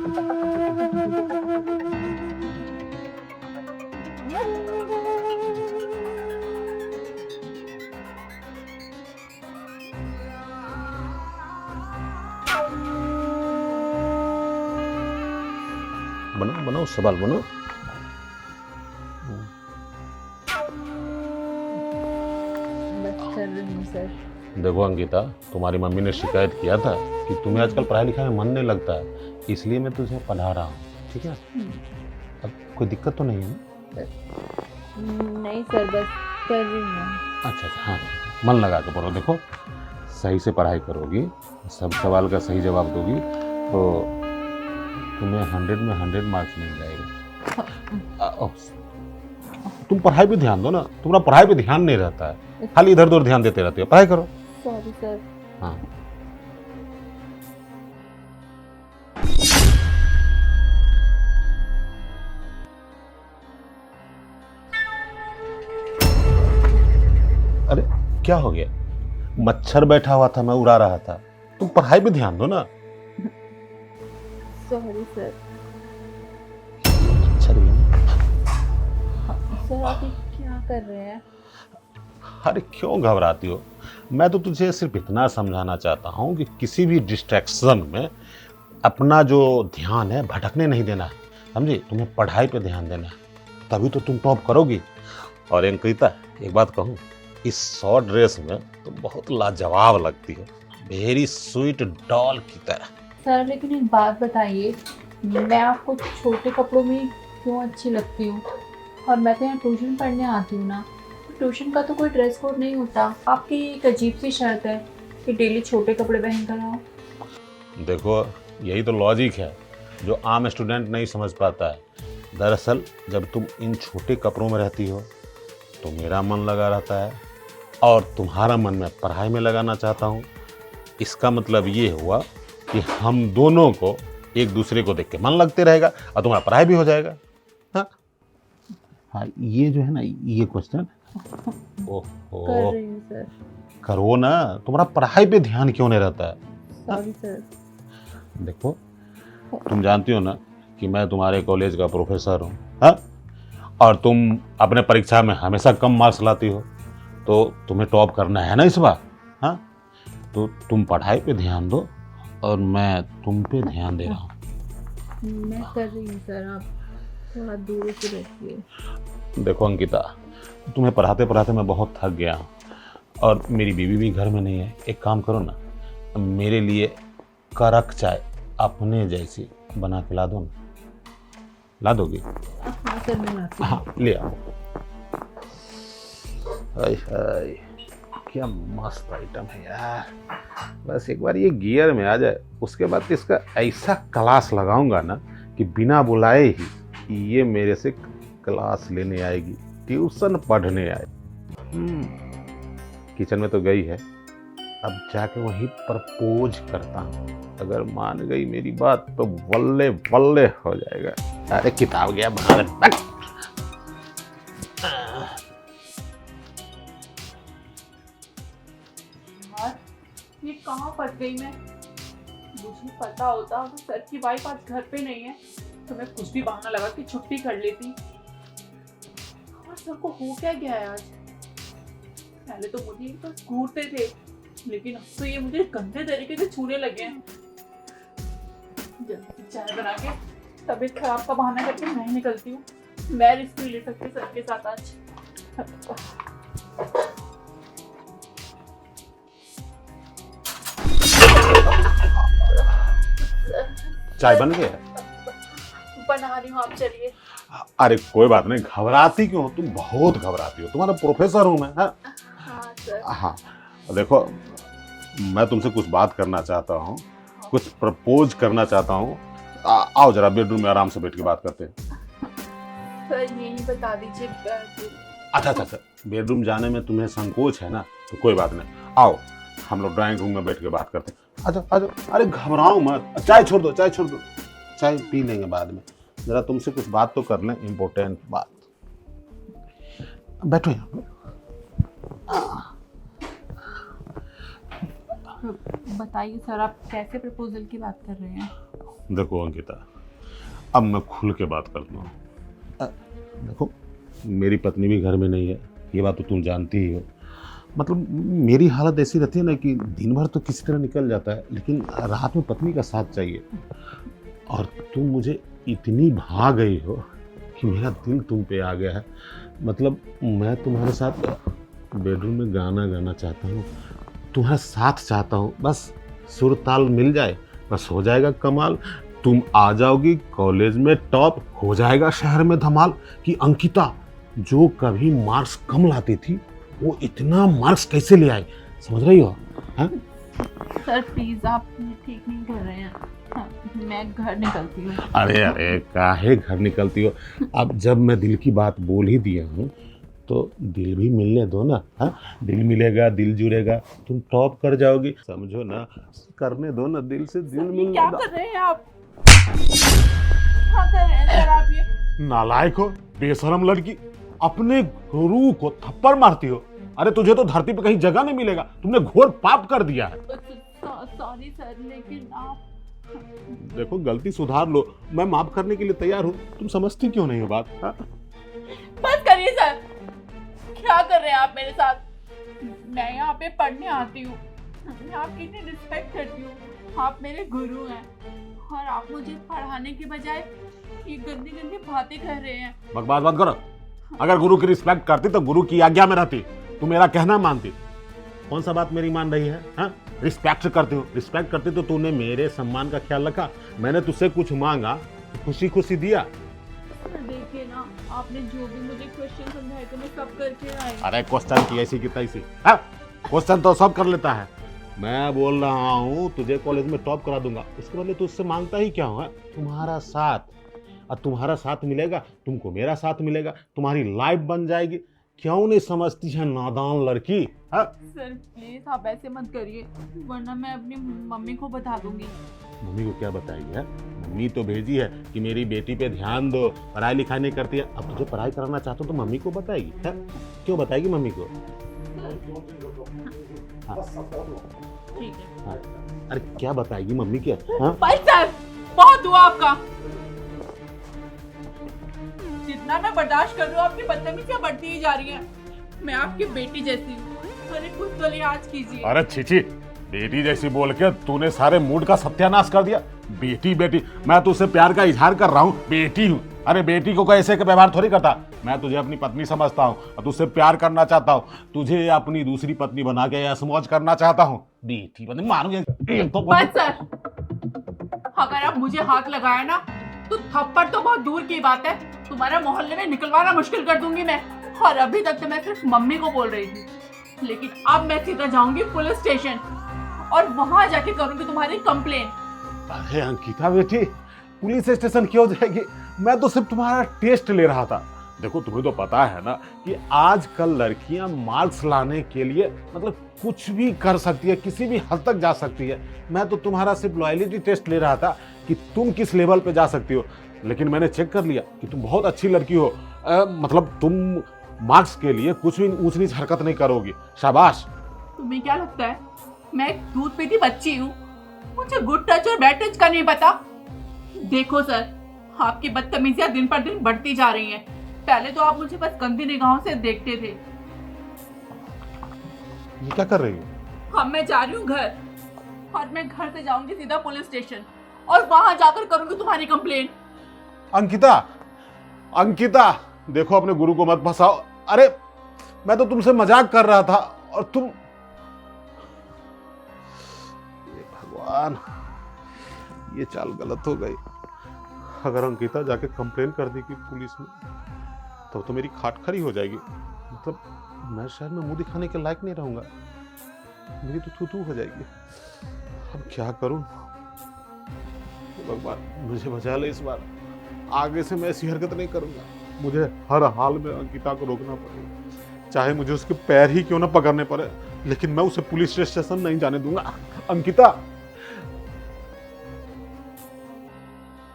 बनो बनो सवाल बनो। बस कर रही हूँ सर। देखो अंकिता, तुम्हारी मम्मी ने शिकायत किया था कि तुम्हें आजकल पढ़ाई लिखाई में मन नहीं लगता है, इसलिए मैं तुझे पढ़ा रहा हूँ, ठीक है? अब कोई दिक्कत तो नहीं है ना? नहीं सर, बस कर रही हूँ। अच्छा अच्छा, हाँ, मन लगा के पढ़ो। देखो, सही से पढ़ाई करोगी, सब सवाल का सही जवाब दोगी तो तुम्हें 100 में 100 मार्क्स मिल जाएगा। तुम पढ़ाई पे ध्यान दो ना, तुम्हारा पढ़ाई पे ध्यान नहीं रहता है, खाली इधर उधर ध्यान देते रहते हो। पढ़ाई करो। Sorry sir. हाँ, अरे क्या हो गया? मच्छर बैठा हुआ था, मैं उड़ा रहा था। तुम पढ़ाई पे ध्यान दो ना। Sorry sir. मच्छर भी सर आप ये क्या कर रहे हैं? अरे क्यों घबराती हो? मैं तो तुझे सिर्फ इतना समझाना चाहता हूँ कि किसी भी डिस्ट्रैक्शन में अपना जो ध्यान है भटकने नहीं देना है, समझी? तुम्हें पढ़ाई पे ध्यान देना है, तभी तो तुम टॉप करोगी। और अंकिता, एक बात कहूँ, इस शॉर्ट ड्रेस में तो बहुत लाजवाब लगती है, वेरी स्वीट डॉल की तरह। सर लेकिन एक बात बताइए, मैं आपको छोटे कपड़ों में क्यों अच्छी लगती हूँ? और मैं तो यहाँ ट्यूशन पढ़ने आती हूँ ना, ट्यूशन का तो कोई ड्रेस कोड नहीं होता। आपकी एक अजीब सी शर्त है कि डेली छोटे कपड़े पहन कर आओ। देखो, यही तो लॉजिक है जो आम स्टूडेंट नहीं समझ पाता है। दरअसल जब तुम इन छोटे कपड़ों में रहती हो तो मेरा मन लगा रहता है और तुम्हारा मन मैं पढ़ाई में लगाना चाहता हूँ। इसका मतलब ये हुआ कि हम दोनों को एक दूसरे को देख के मन लगते रहेगा और तुम्हारा पढ़ाई भी हो जाएगा। हाँ हाँ, ये जो है ना, ये क्वेश्चन कर ओहो, रही हूँ सर। करो ना। तुम्हारा पढ़ाई पे ध्यान क्यों नहीं रहता है? Sorry sir. देखो, तुम जानती हो ना कि मैं तुम्हारे कॉलेज का प्रोफेसर हूँ, हाँ? और तुम अपने परीक्षा में हमेशा कम मार्क्स लाती हो, तो तुम्हें टॉप करना है ना इस बार, हाँ? तो तुम पढ़ाई पे ध्यान दो और मैं तुम पे ध्यान दे रहा हूँ। मैं कर रही हूँ सर, आप थोड़ा दूर से बैठिए। देखो अंकिता, तुम्हें पढ़ाते पढ़ाते मैं बहुत थक गया हूँ और मेरी बीवी भी घर में नहीं है। एक काम करो ना, मेरे लिए कड़क चाय अपने जैसी बना के ला दो ना। ला दोगी? हाँ सर, मैं लाती हूँ। हाँ, ले आओ। हाय हाय, क्या मस्त आइटम है यार। बस एक बार ये गियर में आ जाए, उसके बाद तो इसका ऐसा क्लास लगाऊंगा ना कि बिना बुलाए ही ये मेरे से क्लास लेने आएगी, ट्यूशन पढ़ने आएगी। किचन में तो गई है, अब जाके वहीं प्रपोज करता हूँ। अगर मान गई मेरी बात तो बल्ले बल्ले हो जाएगा। अरे किताब गया बाहर। यार ये कहाँ फंस गई मैं? मुझे पता होता तो सर की वाइफ आज घर पे नहीं है तो मैं कुछ भी बहाना लगा के छुट्टी कर लेती। और सर को हो क्या गया है आज? पहले तो मुझे तो घूरते थे, लेकिन अब तो ये मुझे गंदे तरीके से छूने लगे हैं। जल्दी चाय बना के तबीयत खराब का बहाना करके मैं निकलती हूँ। मैं रिस्क नहीं ले सकती सर के साथ आज। चाय बन गया? बना रही हूँ, आप चलिए। अरे कोई बात नहीं, घबराती क्यों हो? तुम बहुत घबराती हो, तुम्हारा प्रोफेसर हूँ मैं। हाँ हाँ सर। हाँ, देखो, मैं तुमसे कुछ बात करना चाहता हूँ, कुछ प्रपोज करना चाहता हूँ। आओ जरा बेडरूम में आराम से बैठ के बात करते हैं। सर यही बता दीजिए। अच्छा अच्छा अच्छा, बेडरूम जाने में तुम्हें संकोच है ना, तो कोई बात नहीं, आओ हम लोग ड्राइंग रूम में बैठ के बात करते हैं। अच्छा अच्छा, अरे घबराओ मत, चाय छोड़ दो, चाय छोड़ दो, चाय पी लेंगे बाद में। जरा तुमसे कुछ बात तो कर लें, इम्पोर्टेंट बात। बैठो यहाँ पे। बताइए सर, आप कैसे प्रपोजल की बात कर रहे हैं? देखो अंकिता, अब मैं खुल के बात करता हूँ। देखो, मेरी पत्नी भी घर में नहीं है, ये बात तो तुम जानती ही हो। मतलब मेरी हालत ऐसी रहती है ना कि दिन भर तो किसी तरह निकल जाता है, लेकिन रात में पत्नी का साथ चाहिए। और तुम मुझे इतनी भा गई हो कि मेरा दिल तुम पे आ गया है। मतलब मैं तुम्हारे साथ बेडरूम में गाना गाना चाहता हूँ, तुम्हारा साथ चाहता हूँ। बस सुर ताल मिल जाए, बस हो जाएगा कमाल। तुम आ जाओगी कॉलेज में टॉप, हो जाएगा शहर में धमाल। कि अंकिता जो कभी मार्क्स कम लाती थी, वो इतना मार्क्स कैसे ले आए, समझ रही हो? हाँ? सर प्लीज, आप ये ठीक नहीं कर रहे हैं। हाँ, मैं घर निकलती हूँ। अरे अरे, काहे घर निकलती हो? अब जब मैं दिल की बात बोल ही दिया हूँ तो दिल भी मिलने दो ना। हाँ, दिल मिलेगा, दिल जुड़ेगा, तुम टॉप कर जाओगी, समझो ना। करने दो ना, दिल से दिल ये मिलने क्या दो। कर रहे हैं आप? क्या कर रहे हैं सर आप ये? नालायक हो, बेशरम लड़की, अपने गुरु को थप्पड़ मारती हो। अरे तुझे तो धरती पे कहीं जगह नहीं मिलेगा, तुमने घोर पाप कर दिया है। सॉरी सर, लेकिन आप देखो, गलती सुधार लो, मैं माफ करने के लिए तैयार हूँ। तुम समझती क्यों नहीं हो बात? हाँ? बस करिए सर। क्या कर रहे हैं आप मेरे साथ? मैं यहाँ पे पढ़ने आती हूँ, मैं आपकी इतनी रिस्पेक्ट करती हूँ, आप मेरे गुरु हैं, और आप मुझे पढ़ाने के बजाय ये गंदी गंदी बातें कर रहे हैं। बकवास मत करो। अगर गुरु की रिस्पेक्ट करती तो गुरु की आज्ञा में रहती, तू मेरा कहना मानती। कौन सा बात मेरी मान रही है? हाँ, रिस्पेक्ट करती हूँ, रिस्पेक्ट करती तो तूने मेरे सम्मान का ख्याल रखा। मैंने तुझसे कुछ मांगा तो खुशी खुशी दिया। देखिए ना, आपने जो भी मुझे क्वेश्चन समझाए थे मैं सब करके आई। अरे क्वेश्चन की ऐसी की तैसी, हाँ, क्वेश्चन तो सब कर लेता है। मैं बोल रहा हूँ तुझे कॉलेज में टॉप करा दूंगा, उसके बदले तुझसे मांगता ही क्या हूँ? तुम्हारा साथ। और तुम्हारा साथ मिलेगा, तुमको मेरा साथ मिलेगा, तुम्हारी लाइफ बन जाएगी। क्यों नहीं समझती है नादान लड़की? हाँ? सर प्लीज आप ऐसे मत करिए, वरना मैं अपनी मम्मी को बता दूंगी। मम्मी को क्या बताएगी? है, मम्मी तो भेजी है कि मेरी बेटी पे ध्यान दो, पढ़ाई लिखाई नहीं करती है। अब तुझे पढ़ाई कराना चाहते हो तो मम्मी को बताएगी। है? क्यों बताएगी मम्मी को? हाँ। ठीक है। हाँ। अरे क्या बताएगी मम्मी के? हाँ? बस सर, बहुत हुआ आपका। जितना मैं बर्दाश्त कर रही हूँ, आपकी बदतमीजियां बढ़ती ही जा रही हैं। मैं आपकी बेटी जैसी हूँ, अरे कुछ तो लिहाज कीजिए। अरे छीछी, बेटी जैसी बोल के तूने सारे मूड का सत्यानाश कर दिया। बेटी बेटी, मैं तुझसे प्यार का इजहार कर रहा हूँ, बेटी हूँ। अरे बेटी को ऐसे का व्यवहार थोड़ी करता। मैं तुझे अपनी पत्नी समझता हूँ और तुझसे प्यार करना चाहता हूँ, तुझे अपनी दूसरी पत्नी बना के ऐशमौज करना चाहता हूँ। बेटी बने मारूंगे तो। बस सर, अगर आप मुझे हाथ लगाए ना तो थप्पड़ तो बहुत दूर की बात है, तुम्हारा मोहल्ले में निकलवाना मुश्किल कर दूंगी मैं। और अभी तक तो मैं सिर्फ मम्मी को बोल रही थी, लेकिन अब मैं सीधा जाऊंगी पुलिस स्टेशन और वहां जाके करूंगी तुम्हारी कंप्लेन। अरे अंकिता बेटी, पुलिस स्टेशन क्यों जाएगी? मैं तो सिर्फ तुम्हारा टेस्ट ले रहा था। देखो, तुम्हें तो पता है ना कि आजकल लड़कियां मार्क्स लाने के लिए मतलब कुछ भी कर सकती है, किसी भी हद तक जा सकती है। मैं तो तुम्हारा सिर्फ लॉयलिटी टेस्ट ले रहा था कि तुम किस लेवल पे जा सकती हो। लेकिन मैंने चेक कर लिया कि तुम बहुत अच्छी लड़की हो। मतलब तुम मार्क्स के लिए कुछ भी ऊंच नीच हरकत नहीं करोगी। शाबाश। तुम्हें क्या लगता है मैं एक दूध पीती बच्ची हूँ? मुझे गुड टच और बैड टच का नहीं पता। देखो सर, आपकी बदतमीजियां दिन पर दिन बढ़ती जा रही हैं। पहले तो आप मुझे बस गंदी निगाहों से देखते थे। ये क्या कर रही हो? अब मैं जा रही हूँ घर, और मैं घर से जाऊंगी सीधा पुलिस स्टेशन और वहां जाकर करूंगी तुम्हारी कंप्लेन। अंकिता, अंकिता, देखो अपने गुरु को मत फंसाओ। अरे मैं तो तुमसे मजाक कर रहा था और तुम। ये भगवान, ये चाल गलत हो गई। अगर अंकिता जाके कंप्लेन कर देगी पुलिस में तो मेरी खाट खरी हो जाएगी। मतलब मैं शहर में मुंह दिखाने के लायक नहीं रहूंगा, मेरी तो थू हो जाएगी। अब क्या करूं? भगवान मुझे बचा ले इस बार। आगे से मैं ऐसी हरकत नहीं करूंगा। मुझे हर हाल में अंकिता को रोकना पड़ेगा, चाहे मुझे उसके पैर ही क्यों ना पकड़ने पड़े, लेकिन मैं उसे पुलिस स्टेशन नहीं जाने दूंगा। अंकिता,